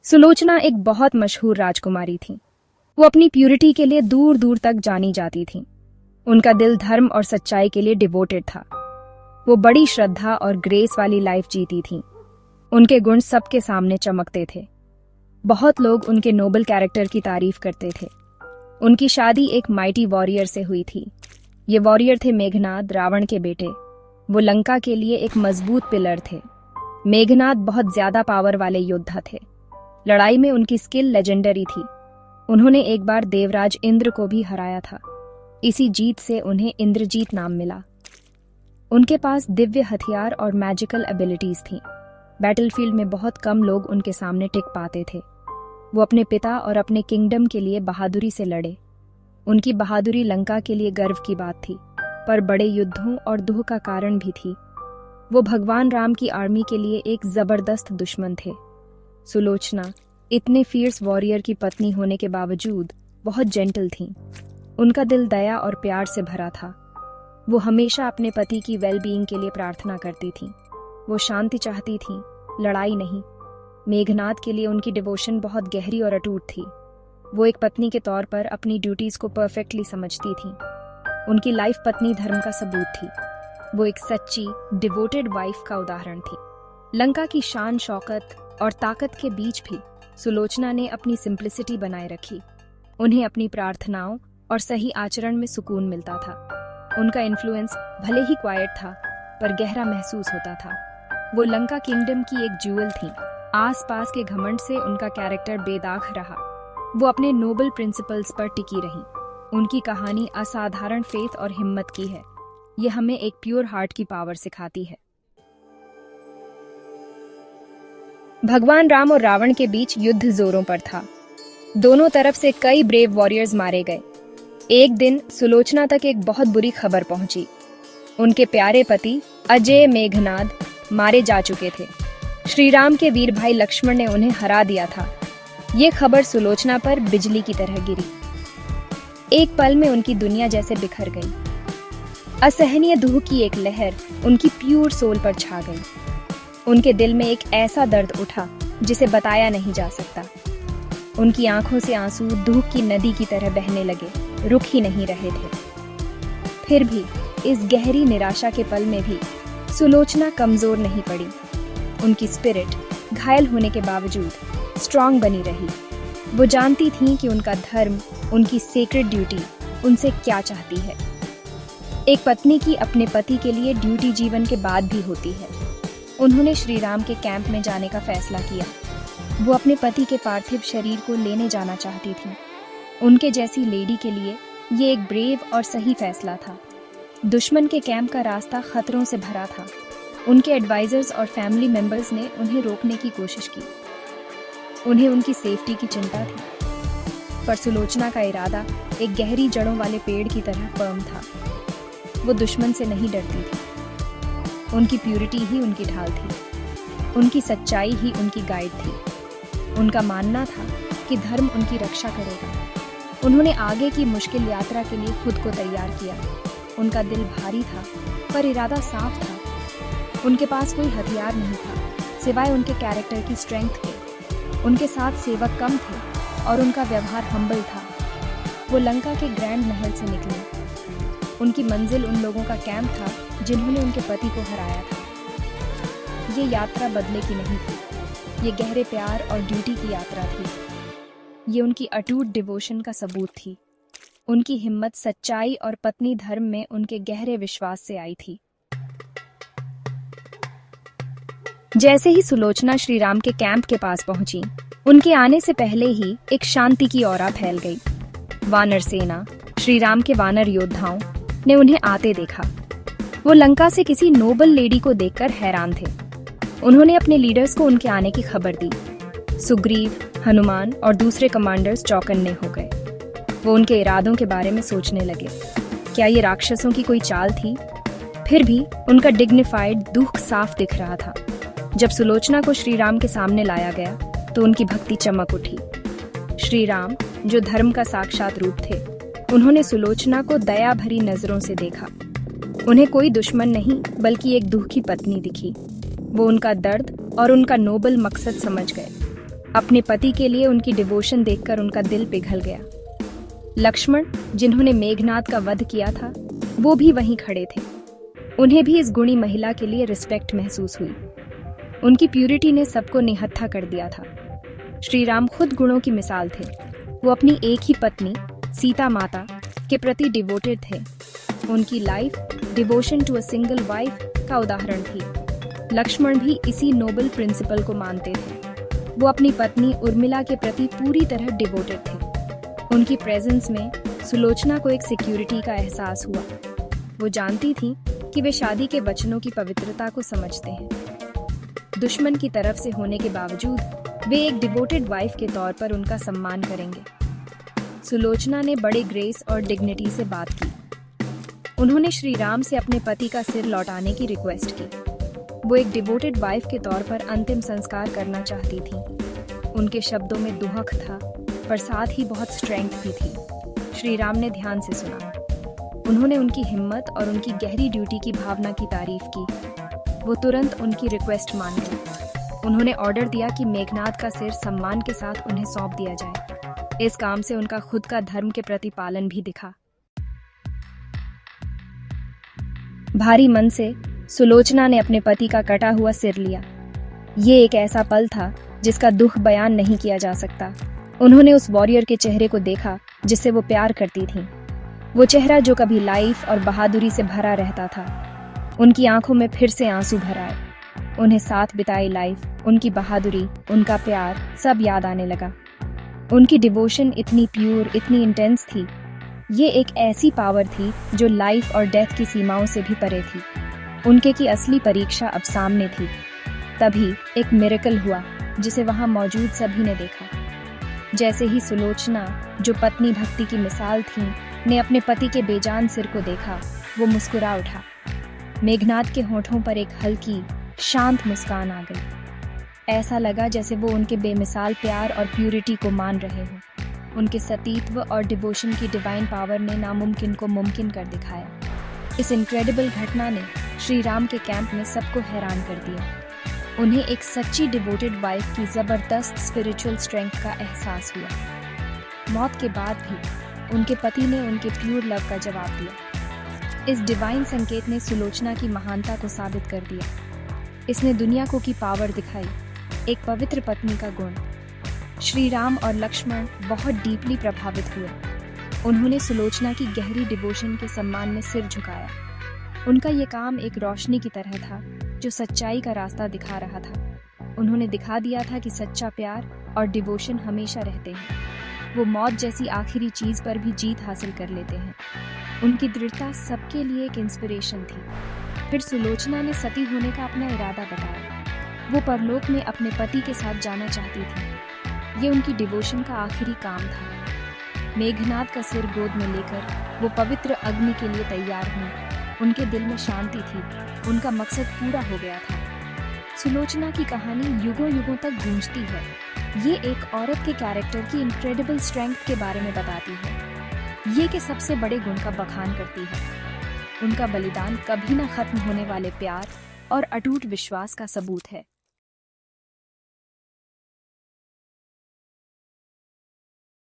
सुलोचना एक बहुत मशहूर राजकुमारी थी। वो अपनी प्यूरिटी के लिए दूर दूर तक जानी जाती थी। उनका दिल धर्म और सच्चाई के लिए डिवोटेड था। वो बड़ी श्रद्धा और ग्रेस वाली लाइफ जीती थी। उनके गुण सबके सामने चमकते थे। बहुत लोग उनके नोबल कैरेक्टर की तारीफ करते थे। उनकी शादी एक माइटी वॉरियर से हुई थी। ये वॉरियर थे मेघनाद, रावण के बेटे। वो लंका के लिए एक मजबूत पिलर थे। मेघनाद बहुत ज्यादा पावर वाले योद्धा थे। लड़ाई में उनकी स्किल लेजेंडरी थी। उन्होंने एक बार देवराज इंद्र को भी हराया था। इसी जीत से उन्हें इंद्रजीत नाम मिला। उनके पास दिव्य हथियार और मैजिकल एबिलिटीज थीं। बैटलफील्ड में बहुत कम लोग उनके सामने टिक पाते थे। वो अपने पिता और अपने किंगडम के लिए बहादुरी से लड़े। उनकी बहादुरी लंका के लिए गर्व की बात थी, पर बड़े युद्धों और दुख का कारण भी थी। वो भगवान राम की आर्मी के लिए एक जबरदस्त दुश्मन थे। सुलोचना इतने फियर्स वॉरियर की पत्नी होने के बावजूद बहुत जेंटल थीं। उनका दिल दया और प्यार से भरा था। वो हमेशा अपने पति की वेल बीइंग के लिए प्रार्थना करती थीं। वो शांति चाहती थीं, लड़ाई नहीं। मेघनाद के लिए उनकी डिवोशन बहुत गहरी और अटूट थी। वो एक पत्नी के तौर पर अपनी ड्यूटीज को परफेक्टली समझती थीं। उनकी लाइफ पत्नी धर्म का सबूत थी। वो एक सच्ची डिवोटेड वाइफ का उदाहरण थी। लंका की शान शौकत और ताकत के बीच भी सुलोचना ने अपनी सिंप्लिसिटी बनाए रखी। उन्हें अपनी प्रार्थनाओं और सही आचरण में सुकून मिलता था। उनका इन्फ्लुएंस भले ही क्वाइट था, पर गहरा महसूस होता था। वो लंका किंगडम की एक ज्यूल थी। आसपास के घमंड से उनका कैरेक्टर बेदाग रहा। वो अपने नोबल प्रिंसिपल्स पर टिकी रही। उनकी कहानी असाधारण फेथ और हिम्मत की है। ये हमें एक प्योर हार्ट की पावर सिखाती है। भगवान राम और रावण के बीच युद्ध जोरों पर था। दोनों तरफ से कई ब्रेव वॉरियर्स मारे गए। एक दिन सुलोचना तक एक बहुत बुरी खबर पहुंची। उनके प्यारे पति अजय मेघनाद मारे जा चुके थे। श्री राम के वीर भाई लक्ष्मण ने उन्हें हरा दिया था। ये खबर सुलोचना पर बिजली की तरह गिरी। एक पल में उनकी दुनिया जैसे बिखर गई। असहनीय दुख की एक लहर उनकी प्योर सोल पर छा गई। उनके दिल में एक ऐसा दर्द उठा जिसे बताया नहीं जा सकता। उनकी आंखों से आंसू दुख की नदी की तरह बहने लगे, रुक ही नहीं रहे थे। फिर भी इस गहरी निराशा के पल में भी सुलोचना कमजोर नहीं पड़ी। उनकी स्पिरिट घायल होने के बावजूद स्ट्रांग बनी रही। वो जानती थीं कि उनका धर्म, उनकी सेक्रेड ड्यूटी उनसे क्या चाहती है। एक पत्नी की अपने पति के लिए ड्यूटी जीवन के बाद भी होती है। उन्होंने श्री राम के कैंप में जाने का फैसला किया। वो अपने पति के पार्थिव शरीर को लेने जाना चाहती थी। उनके जैसी लेडी के लिए ये एक ब्रेव और सही फैसला था। दुश्मन के कैंप का रास्ता खतरों से भरा था। उनके एडवाइजर्स और फैमिली मेंबर्स ने उन्हें रोकने की कोशिश की। उन्हें उनकी सेफ्टी की चिंता थी, पर सुलोचना का इरादा एक गहरी जड़ों वाले पेड़ की तरह फर्म था। वो दुश्मन से नहीं डरती थी। उनकी प्यूरिटी ही उनकी ढाल थी। उनकी सच्चाई ही उनकी गाइड थी। उनका मानना था कि धर्म उनकी रक्षा करेगा। उन्होंने आगे की मुश्किल यात्रा के लिए खुद को तैयार किया। उनका दिल भारी था, पर इरादा साफ था। उनके पास कोई हथियार नहीं था सिवाय उनके कैरेक्टर की स्ट्रेंथ के। उनके साथ सेवक कम थे और उनका व्यवहार हम्बल था। वो लंका के ग्रैंड महल से निकले। उनकी मंजिल उन लोगों का कैंप था जिन्होंने उनके पति को हराया था। ये यात्रा बदले की नहीं थी। ये गहरे प्यार और ड्यूटी की यात्रा थी। ये उनकी अटूट डिवोशन का सबूत थी। उनकी हिम्मत सच्चाई और पत्नी धर्म में उनके गहरे विश्वास से आई थी। जैसे ही सुलोचना श्री राम के कैंप के पास पहुंची, उनके आने से पहले ही एक शांति की औरा फैल गई। वानर सेना, श्री राम के वानर योद्धाओं ने उन्हें आते देखा। वो लंका से किसी नोबल लेडी को देखकर हैरान थे। उन्होंने अपने लीडर्स को उनके आने की खबर दी। सुग्रीव, हनुमान और दूसरे कमांडर्स चौकन्ने हो गए। वो उनके इरादों के बारे में सोचने लगे। क्या ये राक्षसों की कोई चाल थी? फिर भी उनका डिग्निफाइड दुख साफ दिख रहा था। जब सुलोचना को श्री राम के सामने लाया गया तो उनकी भक्ति चमक उठी। श्री राम, जो धर्म का साक्षात रूप थे, उन्होंने सुलोचना को दया भरी नजरों से देखा। उन्हें कोई दुश्मन नहीं बल्कि एक दुखी पत्नी दिखी। वो उनका दर्द और उनका नोबल मकसद समझ गए। अपने पति के लिए उनकी डिवोशन देखकर उनका दिल पिघल गया। लक्ष्मण, जिन्होंने मेघनाद का वध किया था, वो भी वहीं खड़े थे। उन्हें भी इस गुणी महिला के लिए रिस्पेक्ट महसूस हुई। उनकी प्यूरिटी ने सबको निहत्था कर दिया था। श्री राम खुद गुणों की मिसाल थे। वो अपनी एक ही पत्नी सीता माता के प्रति डिवोटेड थे। उनकी life devotion to a single wife का उदाहरण थी। लक्ष्मण भी इसी नोबल प्रिंसिपल को मानते थे। वो अपनी पत्नी उर्मिला के प्रति पूरी तरह डिवोटेड थे। उनकी प्रेजेंस में सुलोचना को एक सिक्योरिटी का एहसास हुआ। वो जानती थी कि वे शादी के वचनों की पवित्रता को समझते हैं। दुश्मन की तरफ से होने के बावजूद वे एक डिवोटेड वाइफ के तौर पर उनका सम्मान करेंगे। सुलोचना ने बड़े ग्रेस और डिग्निटी से बात की। उन्होंने श्री राम से अपने पति का सिर लौटाने की रिक्वेस्ट की। वो एक डिवोटेड वाइफ के तौर पर अंतिम संस्कार करना चाहती थी। उनके शब्दों में दुहक था, पर साथ ही बहुत स्ट्रेंथ भी थी। श्री राम ने ध्यान से सुना। उन्होंने उनकी हिम्मत और उनकी गहरी ड्यूटी की भावना की तारीफ की। वो तुरंत उनकी रिक्वेस्ट मान गए। उन्होंने ऑर्डर दिया कि मेघनाद का सिर सम्मान के साथ उन्हें सौंप दिया जाए। इस काम से उनका खुद का धर्म के प्रति पालन भी दिखा। भारी मन से सुलोचना ने अपने पति का कटा हुआ सिर लिया। ये एक ऐसा पल था जिसका दुख बयान नहीं किया जा सकता। उन्होंने उस वॉरियर के चेहरे को देखा जिससे वो प्यार करती थीं। वो चेहरा जो कभी लाइफ और बहादुरी से भरा रहता था। उनकी आंखों में फिर से आंसू भर आए। उन्हें साथ बिताई लाइफ, उनकी बहादुरी, उनका प्यार सब याद आने लगा। उनकी डिवोशन इतनी प्यूर, इतनी इंटेंस थी। ये एक ऐसी पावर थी जो लाइफ और डेथ की सीमाओं से भी परे थी। उनके की असली परीक्षा अब सामने थी। तभी एक मिरेकल हुआ जिसे वहां मौजूद सभी ने देखा। जैसे ही सुलोचना, जो पत्नी भक्ति की मिसाल थी, ने अपने पति के बेजान सिर को देखा, वो मुस्कुरा उठा। मेघनाद के होठों पर एक हल्की, शांत मुस्कान आ गई। ऐसा लगा जैसे वो उनके बेमिसाल प्यार और प्यूरिटी को मान रहे हो। उनके सतीत्व और डिवोशन की डिवाइन पावर ने नामुमकिन को मुमकिन कर दिखाया। इस इनक्रेडिबल घटना ने श्री राम के कैंप में सबको हैरान कर दिया। उन्हें एक सच्ची डिवोटेड वाइफ की जबरदस्त स्पिरिचुअल स्ट्रेंथ का एहसास हुआ। मौत के बाद भी उनके पति ने उनके प्यूर लव का जवाब दिया। इस डिवाइन संकेत ने सुलोचना की महानता को साबित कर दिया। इसने दुनिया को की पावर दिखाई, एक पवित्र पत्नी का गुण। श्री राम और लक्ष्मण बहुत डीपली प्रभावित हुए। उन्होंने सुलोचना की गहरी डिवोशन के सम्मान में सिर झुकाया। उनका ये काम एक रोशनी की तरह था जो सच्चाई का रास्ता दिखा रहा था। उन्होंने दिखा दिया था कि सच्चा प्यार और डिवोशन हमेशा रहते हैं। वो मौत जैसी आखिरी चीज पर भी जीत हासिल कर लेते हैं। उनकी दृढ़ता सबके लिए एक इंस्पिरेशन थी। फिर सुलोचना ने सती होने का अपना इरादा बताया। वो परलोक में अपने पति के साथ जाना चाहती थी। ये उनकी डिवोशन का आखिरी काम था। मेघनाद का सिर गोद में लेकर वो पवित्र अग्नि के लिए तैयार हुई। उनके दिल में शांति थी। उनका मकसद पूरा हो गया था। सुलोचना की कहानी युगों युगों तक गूंजती है। ये एक औरत के कैरेक्टर की इनक्रेडिबल स्ट्रेंथ के बारे में बताती है। ये के सबसे बड़े गुण का बखान करती है। उनका बलिदान कभी न खत्म होने वाले प्यार और अटूट विश्वास का सबूत है।